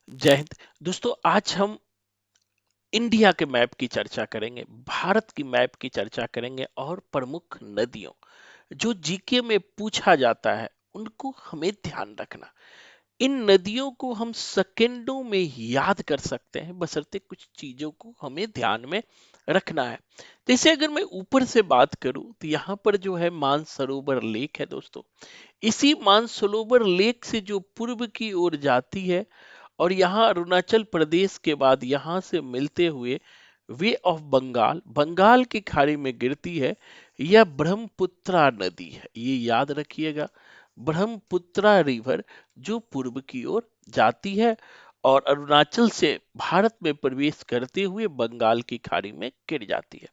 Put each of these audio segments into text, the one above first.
जय हिंद। दोस्तों, आज हम इंडिया के मैप की चर्चा करेंगे, भारत की मैप की चर्चा करेंगे और प्रमुख नदियों जो जीके में पूछा जाता है उनको हमें ध्यान रखना। इन नदियों को हम सेकेंडों में याद कर सकते हैं, बशर्ते कुछ चीजों को हमें ध्यान में रखना है। जैसे अगर मैं ऊपर से बात करूं तो यहाँ पर जो है मानसरोवर लेक है दोस्तों। इसी मानसरोवर लेक से जो पूर्व की ओर जाती है और यहाँ अरुणाचल प्रदेश के बाद यहाँ से मिलते हुए वे ऑफ बंगाल बंगाल की खाड़ी में गिरती है। यह ब्रह्मपुत्रा नदी है, ये याद रखिएगा। ब्रह्मपुत्रा रिवर जो पूर्व की ओर जाती है और अरुणाचल से भारत में प्रवेश करते हुए बंगाल की खाड़ी में गिर जाती है।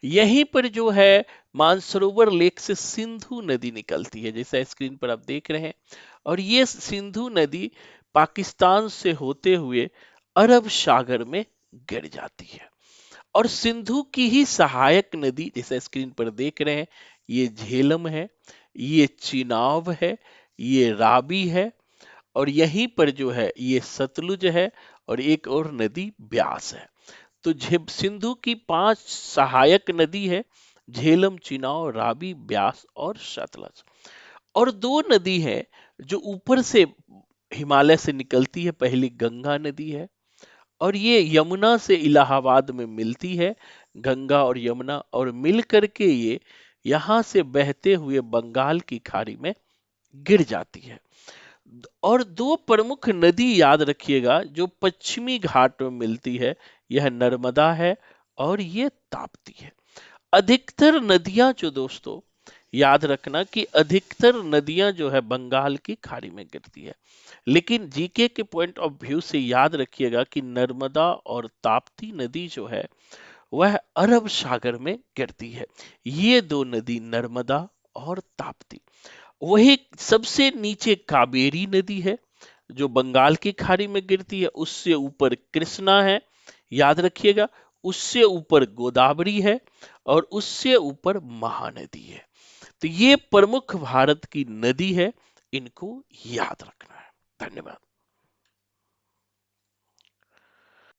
यहीं पर जो है मानसरोवर लेक से सिंधु नदी निकलती है, जैसा स्क्रीन पर आप देख रहे हैं। और ये सिंधु नदी पाकिस्तान से होते हुए अरब सागर में गिर जाती है। और सिंधु की ही सहायक नदी जैसा स्क्रीन पर देख रहे हैं, ये झेलम है, ये चिनाब है, ये रावी है और यहीं पर जो है ये सतलुज है और एक और नदी ब्यास है। तो सिंधु की 5 सहायक नदी है, झेलम, चिनाव, रावी, ब्यास और सतलज। और 2 नदी है जो ऊपर से हिमालय से निकलती है। पहली गंगा नदी है और ये यमुना से इलाहाबाद में मिलती है। गंगा और यमुना और मिल करके ये यहाँ से बहते हुए बंगाल की खाड़ी में गिर जाती है। और 2 प्रमुख नदी याद रखिएगा जो पश्चिमी घाट में मिलती है, यह नर्मदा है और ये ताप्ती है। अधिकतर नदियां जो दोस्तों याद रखना कि अधिकतर नदियां जो है बंगाल की खाड़ी में गिरती है। लेकिन जीके के पॉइंट ऑफ व्यू से याद रखिएगा कि नर्मदा और ताप्ती नदी जो है वह अरब सागर में गिरती है। ये 2 नदी नर्मदा और ताप्ती। वही सबसे नीचे कावेरी नदी है जो बंगाल की खाड़ी में गिरती है। उससे ऊपर कृष्णा है, याद रखिएगा। उससे ऊपर गोदावरी है और उससे ऊपर महानदी है। तो ये प्रमुख भारत की नदी है, इनको याद रखना है। धन्यवाद।